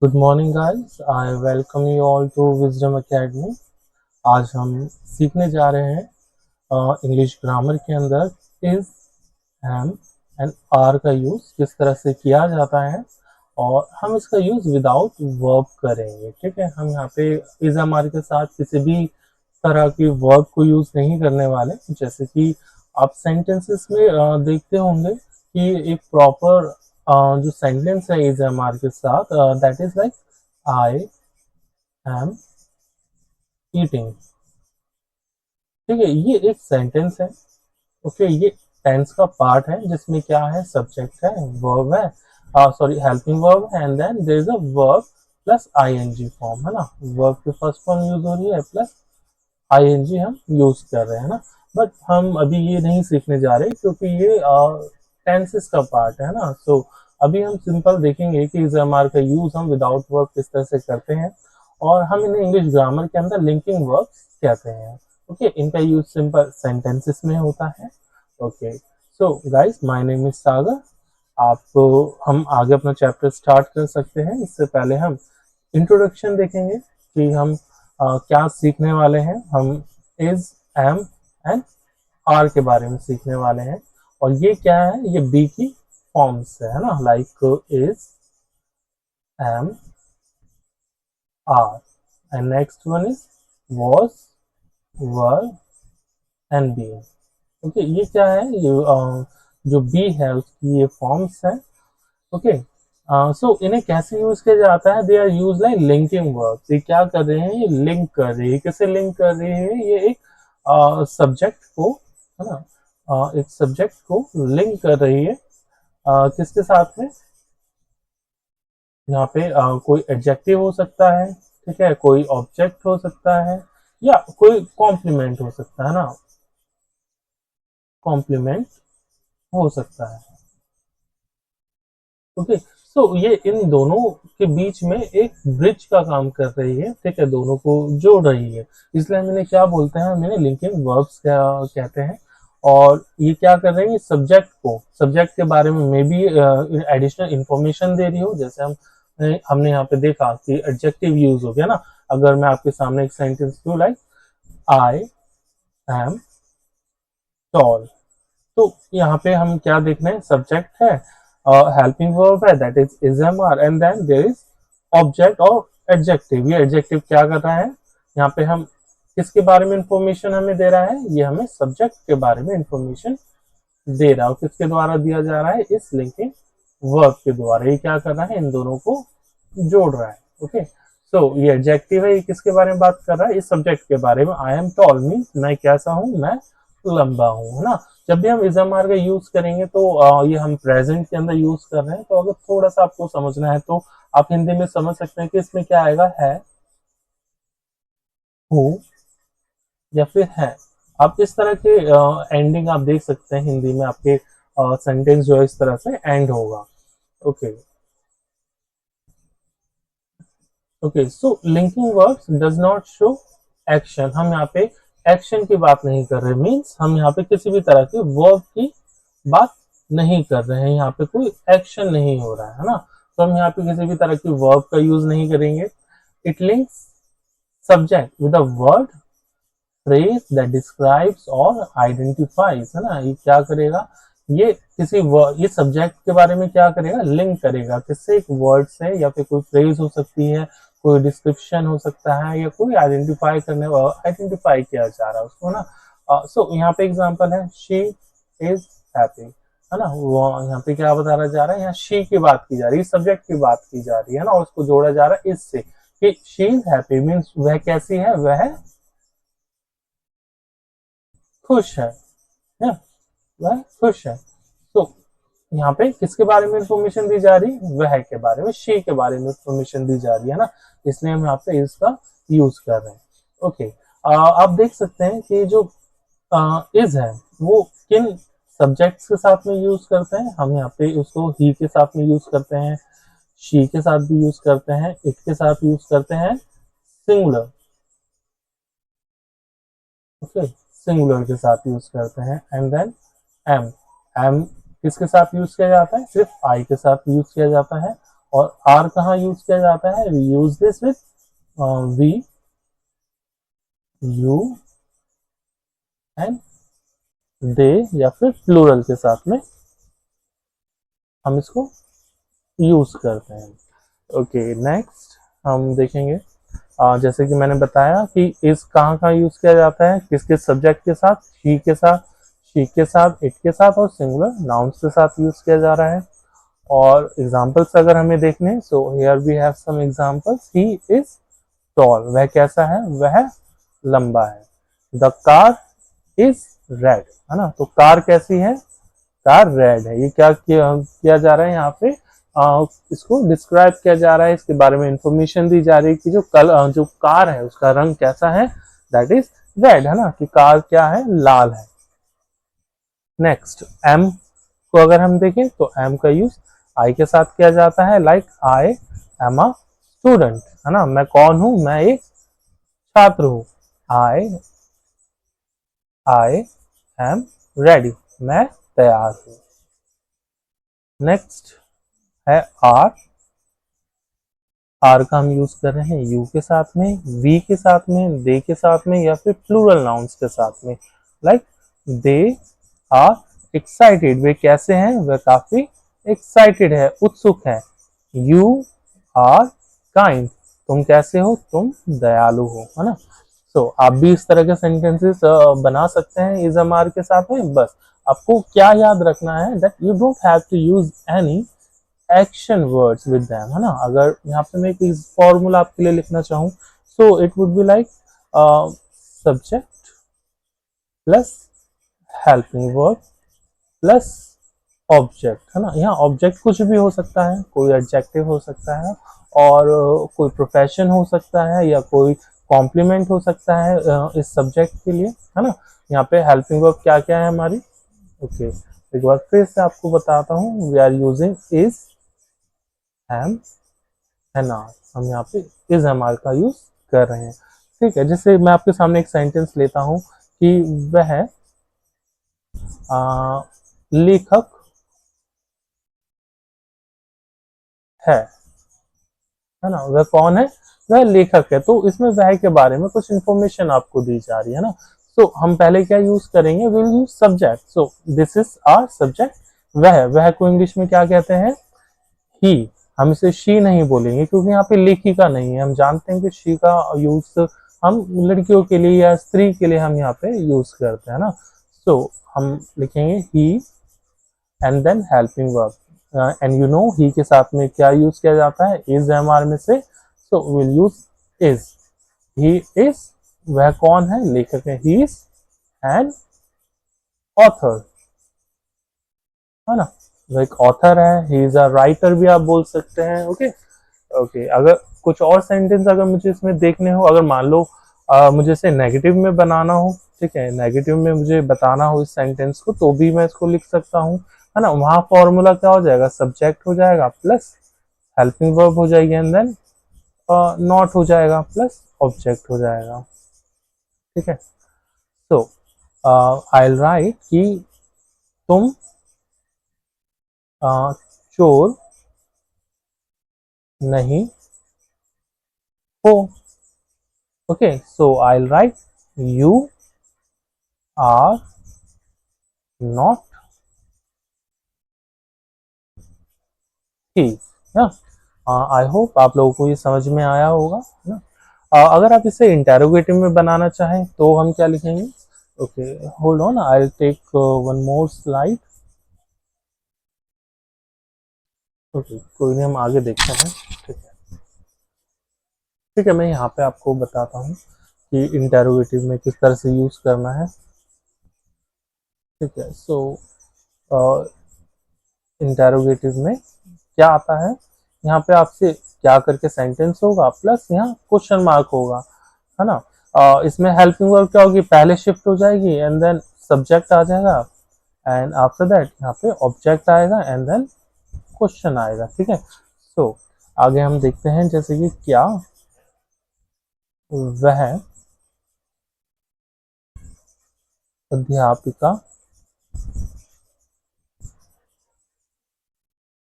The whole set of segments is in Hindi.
Good morning guys, I welcome you all to Wisdom Academy. आज हम सीखने जा रहे हैं इंग्लिश ग्रामर के अंदर इज, एम एंड आर का यूज़ किस तरह से किया जाता है और हम इसका यूज़ विदाउट वर्ब करेंगे। ठीक है, हम यहाँ पे इज एम आर के साथ किसी भी तरह की वर्ब को यूज़ नहीं करने वाले। जैसे कि आप सेंटेंसेस में देखते होंगे कि एक प्रॉपर जो सेंटेंस है इज एम आर के साथ, that is like I am eating. ठीक है, ये एक सेंटेंस है। ओके, ये टेंस का पार्ट है जिसमें क्या है, सब्जेक्ट है, वर्ब है, सॉरी हेल्पिंग वर्ब है, and then there is a verb plus ING form, है ना। वर्ब की फर्स्ट फॉर्म यूज हो रही है प्लस आईएनजी हम यूज कर रहे हैं ना। बट हम अभी ये नहीं सीखने जा रहे क्योंकि ये टेंसेस का पार्ट है ना। सो अभी हम सिंपल देखेंगे कि इस एमआर का यूज हम विदाउट वर्ब किस तरह से करते हैं और हम इन्हें इंग्लिश ग्रामर के अंदर लिंकिंग वर्ब्स कहते हैं। ओके, इनका यूज सिंपल सेंटेंसेस में होता है। Okay, so guys, my name is Sagar. आप हम आगे अपना चैप्टर स्टार्ट कर सकते हैं। इससे पहले हम इंट्रोडक्शन देखेंगे कि हम क्या सीखने वाले हैं। हम इज, एम एंड आर के बारे में सीखने वाले हैं। और ये क्या है, ये बी की फॉर्म्स है ना, like is, am, are, and next one is was, were and be. Okay, ये क्या है, ये जो बी है उसकी ये फॉर्म्स है। ओके, सो इन्हें कैसे यूज किया जाता है, they are use like linking verbs. ये क्या कर रहे हैं, ये लिंक कर रहे हैं। कैसे लिंक कर रहे हैं, ये एक सब्जेक्ट को, है ना, एक सब्जेक्ट को लिंक कर रही है किसके साथ में। यहाँ पे कोई एडजेक्टिव हो सकता है, ठीक है, कोई ऑब्जेक्ट हो सकता है, या कोई कॉम्प्लीमेंट हो सकता है ना, कॉम्प्लीमेंट हो सकता है। ओके, सो ये इन दोनों के बीच में एक ब्रिज का काम कर रही है। ठीक है, दोनों को जोड़ रही है, इसलिए हम इन्हें क्या बोलते हैं, हम इन्हें लिंकिंग वर्ब्स कहते हैं। और ये क्या कर रहे हैं, सब्जेक्ट को, सब्जेक्ट के बारे में भी एडिशनल इंफॉर्मेशन दे रही हो। जैसे हमने यहाँ पे देखा कि एडजेक्टिव यूज हो गया ना। अगर मैं आपके सामने एक सेंटेंस दूं लाइक आई एम टॉल, तो यहाँ पे हम क्या देख रहे हैं, सब्जेक्ट है, हेल्पिंग वर्ब है that is am are, and then there is object और एडजेक्टिव। ये एडजेक्टिव क्या कर रहा है, यहाँ पे हम किसके बारे में इंफॉर्मेशन हमें दे रहा है, ये हमें सब्जेक्ट के बारे में इंफॉर्मेशन दे रहा है। किसके द्वारा दिया जा रहा है, इस लिंकिंग वर्ब के द्वारा। ये क्या कर रहा है, इन दोनों को जोड़ रहा है। ओके, सो ये एडजेक्टिव है, ये किसके बारे में बात कर रहा है, इस सब्जेक्ट के बारे में। आई एम टॉल मीन्स मैं कैसा हूं, मैं लंबा हूं, है ना। जब भी हम इज एम आर का यूज करेंगे तो ये हम प्रेजेंट के अंदर यूज कर रहे हैं। तो अगर थोड़ा सा आपको समझना है तो आप हिंदी में समझ सकते हैं कि इसमें क्या आएगा, है, हु, या फिर है। आप इस तरह के एंडिंग आप देख सकते हैं हिंदी में, आपके सेंटेंस जो है इस तरह से एंड होगा। Okay, okay, so linking verbs does not show action. हम यहाँ पे एक्शन की बात नहीं कर रहे, मीन्स हम यहाँ पे किसी भी तरह के वर्ब की बात नहीं कर रहे हैं। यहाँ पे कोई एक्शन नहीं हो रहा है ना, तो हम यहाँ पे किसी भी तरह की वर्ब का यूज नहीं करेंगे। It links subject with a word, phrase that describes और आइडेंटिफाइज, है ना। ये क्या करेगा, ये ये सब्जेक्ट के बारे में क्या करेगा, लिंक करेगा किससे, एक वर्ड से, या फिर कोई फ्रेज हो सकती है, कोई डिस्क्रिप्शन हो सकता है, या कोई आइडेंटिफाई किया जा रहा है उसको ना। सो यहाँ पे एग्जांपल है, शी इज हैप्पी, है ना। वो यहाँ पे क्या बताया जा रहा है, यहाँ शी की बात की जा रही है, सब्जेक्ट की बात की जा रही है ना, और उसको जोड़ा जा रहा है इससे कि शी इज हैप्पी मीन्स वह कैसी है, वह खुश है, या वह खुश है। तो यहाँ पे किसके बारे में इंफॉर्मेशन दी जा रही है, वह के बारे में, शी के बारे में इंफॉर्मेशन दी जा रही है ना, इसलिए हम यहाँ पे इसका यूज कर रहे हैं। ओके, आप देख सकते हैं कि जो इज है वो किन सब्जेक्ट्स के साथ में यूज करते हैं। हम यहाँ पे उसको ही के साथ में यूज करते हैं, शी के साथ भी यूज करते हैं, इट के साथ यूज करते हैं, सिंगुलर। ओके, सिंगुलर के साथ यूज करते हैं, एंड देन एम। एम किसके साथ यूज किया जाता है, सिर्फ आई के साथ यूज किया जाता है। और आर कहाँ यूज किया जाता है? We use this with we, you and they, या फिर प्लूरल के साथ में हम इसको यूज करते हैं। ओके, नेक्स्ट हम देखेंगे जैसे कि मैंने बताया कि इस कहाँ कहाँ यूज किया जाता है, किस किस सब्जेक्ट के साथ, ही के साथ, शी के साथ, इट के साथ और सिंगुलर नाउन्स के साथ यूज किया जा रहा है। और एग्जांपल्स अगर हमें देखने, so here we have some examples. He is tall, वह कैसा है? वह लंबा है। द कार इज रेड, है ना, तो कार कैसी है? कार रेड है। ये क्या किया जा रहा है यहाँ पे? इसको डिस्क्राइब किया जा रहा है, इसके बारे में इंफॉर्मेशन दी जा रही है कि जो कार है उसका रंग कैसा है, दैट इज रेड, है ना, कि कार क्या है? लाल है। नेक्स्ट एम को अगर हम देखें तो एम का यूज आई के साथ किया जाता है, like I am a student, है ना, मैं कौन हूं? मैं एक छात्र हूं। आई आई एम रेडी, मैं तैयार हूं। नेक्स्ट है आर। आर का हम यूज कर रहे हैं यू के साथ में, वी के साथ में, दे के साथ में, या फिर प्लूरल नाउन्स के साथ में, लाइक दे आर एक्साइटेड, वे कैसे हैं? वे काफी एक्साइटेड है, उत्सुक है। यू आर काइंड, तुम कैसे हो? तुम दयालु हो, है ना। तो आप भी इस तरह के सेंटेंसेस बना सकते हैं इज एम आर के साथ में। बस आपको क्या याद रखना है, that you don't have to use any action words with them, है ना। अगर यहाँ पे मैं एक फॉर्मूला आपके लिए लिखना चाहूँ, so it would be like subject plus helping verb plus object, है ना। यहाँ ऑब्जेक्ट कुछ भी हो सकता है, कोई एडजेक्टिव हो सकता है, और कोई प्रोफेशन हो सकता है, या कोई कॉम्प्लीमेंट हो सकता है इस सब्जेक्ट के लिए, है ना। यहाँ पे हेल्पिंग वर्ब क्या क्या है हमारी? ओके, एक बार फिर से आपको बताता हूँ। We are using is, am and are. हम यहाँ पे इज एम आर का यूज कर रहे हैं, ठीक है। जैसे मैं आपके सामने एक सेंटेंस लेता हूँ कि वह लेखक है ना, वह कौन है? वह लेखक है। तो इसमें वह के बारे में कुछ इंफॉर्मेशन आपको दी जा रही है ना। सो हम पहले क्या यूज करेंगे? Will use subject. So this is our subject. वह को इंग्लिश में क्या कहते हैं? ही। हम इसे शी नहीं बोलेंगे क्योंकि यहाँ पे लेखिका नहीं है। हम जानते हैं कि शी का यूज हम लड़कियों के लिए या स्त्री के लिए हम यहाँ पे यूज करते हैं ना। सो हम लिखेंगे he and then helping verb. And you know he के साथ में क्या यूज किया जाता है? इज एम आर में से, so will use is. He is, वह कौन है? लेखक है। ही इज एन ऑथर, है ना, वह एक ऑथर है। ही इज अ राइटर भी आप बोल सकते हैं। ओके ओके, अगर कुछ और सेंटेंस अगर मुझे इसमें देखने हो, अगर मान लो मुझे इसे नेगेटिव में बनाना हो, ठीक है, नेगेटिव में मुझे बताना हो इस सेंटेंस को, तो भी मैं इसको लिख सकता हूँ, है ना। वहां फॉर्मूला क्या हो जाएगा? सब्जेक्ट हो जाएगा प्लस हेल्पिंग वर्ब हो जाएगी, एंड देन नॉट हो जाएगा प्लस ऑब्जेक्ट हो जाएगा, ठीक है। तो आई विल राइट कि तुम चोर नहीं हो। Okay, so I will write you are not thief, ना। आई होप आप लोगों को ये समझ में आया होगा, है ना। अगर आप इसे इंटेरोगेटिव में बनाना चाहें तो हम क्या लिखेंगे? Okay, hold on, I will take one more slide. Okay, कोई नहीं, हम आगे देखते हैं, ठीक है। ठीक है, मैं यहाँ पे आपको बताता हूँ कि इंटेरोगेटिव में किस तरह से यूज करना है, ठीक है। सो इंटेरोगेटिव में क्या आता है? यहाँ पे आपसे क्या करके सेंटेंस होगा प्लस यहाँ क्वेश्चन मार्क होगा, है ना। इसमें हेल्पिंग वर्ब क्या होगी? पहले शिफ्ट हो जाएगी एंड देन सब्जेक्ट आ जाएगा, एंड आफ्टर दैट यहाँ पे ऑब्जेक्ट आएगा एंड देन क्वेश्चन आएगा, ठीक है। सो आगे हम देखते हैं, जैसे कि क्या वह अध्यापिका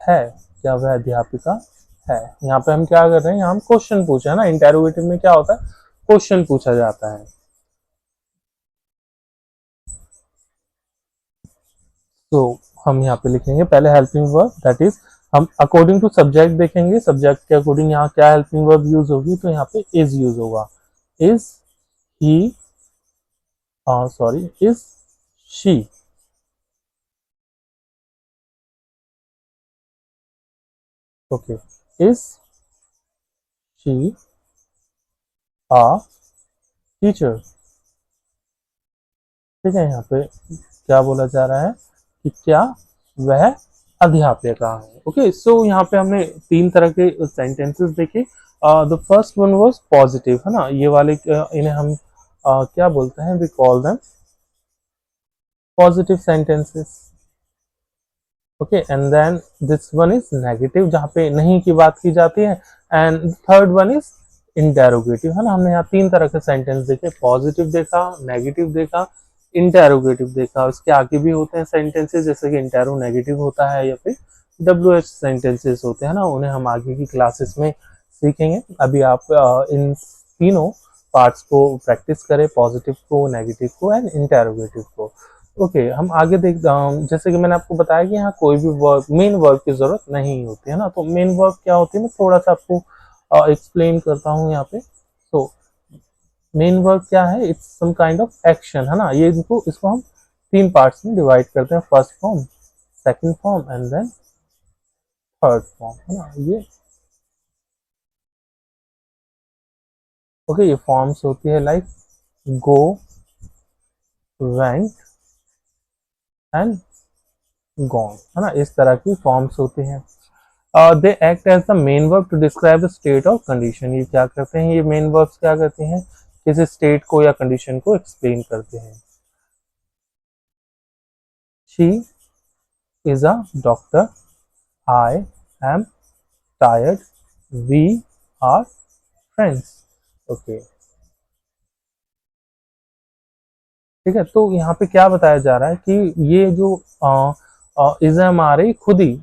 है? क्या वह अध्यापिका है। यहाँ पे हम क्या कर रहे हैं, यहाँ हम क्वेश्चन पूछा है ना, इंटेरोगेटिव में क्या होता है, क्वेश्चन पूछा जाता है। तो हम यहाँ पे लिखेंगे पहले हेल्पिंग वर्ब, दैट इज हम अकॉर्डिंग टू सब्जेक्ट देखेंगे, सब्जेक्ट के अकॉर्डिंग यहाँ क्या हेल्पिंग वर्ब यूज होगी, तो यहाँ पे इज यूज होगा। Is he, sorry, is she. Okay, is she a teacher. ठीक है, यहाँ पे क्या बोला जा रहा है कि क्या वह अध्यापिका है। ओके, सो यहाँ पे हमने तीन तरह के सेंटेंसेस देखे। The first one was positive, है ना, ये वाले इन्हें हम क्या बोलते हैं, we call them positive sentences. Okay, and then this one is negative, जहाँ पे नहीं की बात की जाती है। And third one is interrogative, है ना। हमने यहाँ तीन तरह के सेंटेंस देखे, पॉजिटिव देखा, नेगेटिव देखा, इंटेरोगेटिव देखा। उसके आगे भी होते हैं सेंटेंसेस, जैसे कि इंटेरो नेगेटिव होता है या फिर WH सेंटेंसेस होते हैं ना, उन्हें हम आगे की क्लासेस में सीखेंगे। अभी आप इन तीनों पार्ट्स को प्रैक्टिस करें, पॉजिटिव को, नेगेटिव को एंड इंटेरोगेटिव को। ओके, हम आगे जैसे कि मैंने आपको बताया कि यहाँ कोई भी वर्ब, मेन वर्ब की जरूरत नहीं होती है ना। तो मेन वर्ब क्या होती है, मैं थोड़ा सा आपको एक्सप्लेन करता हूँ यहाँ पे। तो मेन वर्ब क्या है, it's some kind of action, है ना। ये इसको हम तीन पार्ट्स में डिवाइड करते हैं, first form, second form and then third form, है ना। ये ओके, ये फॉर्म्स होती है like go, went and gone, है ना। इस तरह की फॉर्म्स होती हैं। They act as the main verb to describe the state of condition. ये क्या करते हैं, ये मेन वर्ब्स क्या करते हैं, किसी स्टेट को या कंडीशन को एक्सप्लेन करते हैं। She is a doctor, I am tired, we are friends. Okay, ठीक है। तो यहाँ पे क्या बताया जा रहा है कि ये जो इज हमारे खुद ही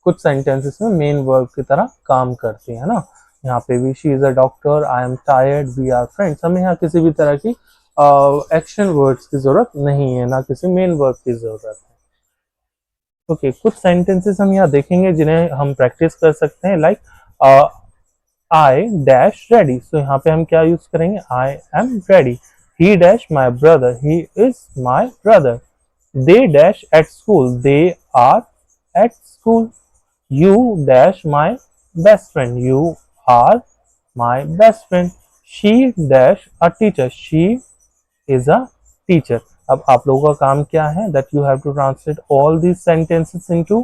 कुछ सेंटेंसेस में मेन वर्ब की तरह काम करती है ना। यहाँ पे भी she is a doctor, I am tired, we are friends, हमें यहाँ किसी भी तरह की एक्शन वर्ड्स की जरूरत नहीं है, ना किसी मेन वर्ब की जरूरत है। ओके, कुछ सेंटेंसेस हम यहाँ देखेंगे जिन्हें हम प्रैक्टिस कर सकते हैं, like I dash ready. So यहाँ पे हम क्या यूज करेंगे, I am ready. He dash my brother, he is my brother. They dash at school, they are at school. You dash my best friend. You are my best friend. She dash a teacher. She is a teacher. अब आप लोगों का काम क्या है, that you have to translate all these sentences into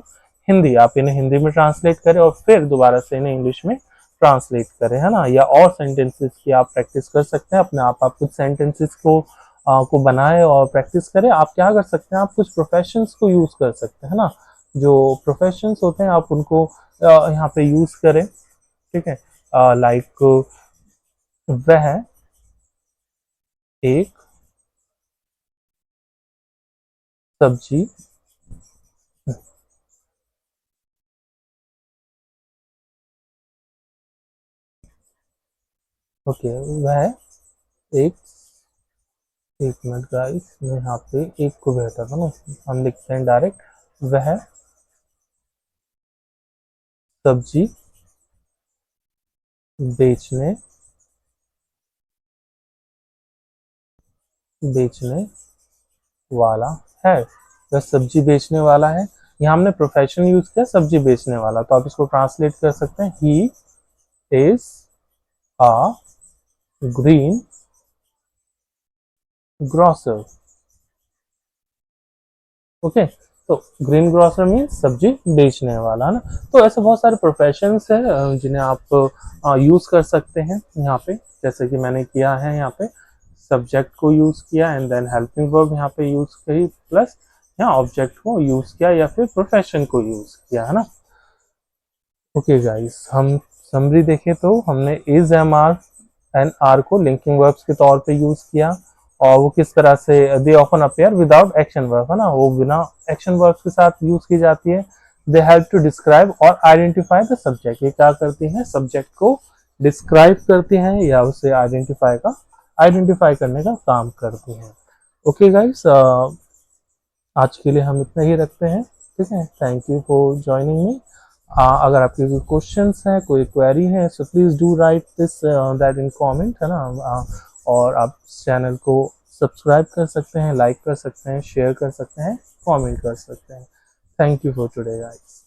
Hindi. आप इन्हें हिंदी में ट्रांसलेट करें और फिर दोबारा से इन्हें इंग्लिश में ट्रांसलेट करें, है ना। या और सेंटेंसेस की आप प्रैक्टिस कर सकते हैं अपने आप कुछ सेंटेंसेस को बनाए और प्रैक्टिस करें। आप क्या कर सकते हैं, आप कुछ प्रोफेशंस को यूज कर सकते हैं ना। जो प्रोफेशंस होते हैं आप उनको यहाँ पे यूज करें। ठीक है, लाइक वह एक सब्जी ओके, वह एक एक मिनट गाइस, मैं यहाँ पे एक को बेहतर था ना, हम लिखते हैं डायरेक्ट, वह सब्जी बेचने बेचने वाला है। वह सब्जी बेचने वाला है। यहाँ हमने प्रोफेशन यूज किया सब्जी बेचने वाला, तो आप इसको ट्रांसलेट कर सकते हैं, he is a green grocer. Okay, तो ग्रीन ग्रोसर मीन सब्जी बेचने वाला, है ना। तो ऐसे बहुत सारे प्रोफेशंस है जिन्हें आप यूज कर सकते हैं यहाँ पे, जैसे कि मैंने किया है यहाँ पे सब्जेक्ट को यूज किया एंड देन हेल्पिंग वर्ब यहाँ पे यूज करी, प्लस यहाँ ऑब्जेक्ट को यूज किया या फिर प्रोफेशन को यूज किया, है ना। ओके गाइस, हम समरी देखें तो हमने is, am, are and are को लिंकिंग वर्ब्स के तौर पे यूज किया, और वो किस तरह से, they often appear without action verb, है ना, वो बिना एक्शन वर्ब के साथ यूज की जाती है। दे हेल्प टू डिस्क्राइब और आइडेंटिफाई द सब्जेक्ट। ये क्या करती हैं, सब्जेक्ट को डिस्क्राइब करती हैं या उसे आइडेंटिफाई करने का काम करती हैं। ओके गाइस, आज के लिए हम इतना ही रखते हैं, ठीक है। Thank you for joining me. अगर आपके कोई क्वेश्चंस हैं, कोई क्वेरी है, so please do right this that in comment, है ना। और आप चैनल को सब्सक्राइब कर सकते हैं, लाइक कर सकते हैं, शेयर कर सकते हैं, कमेंट कर सकते हैं। Thank you for today guys.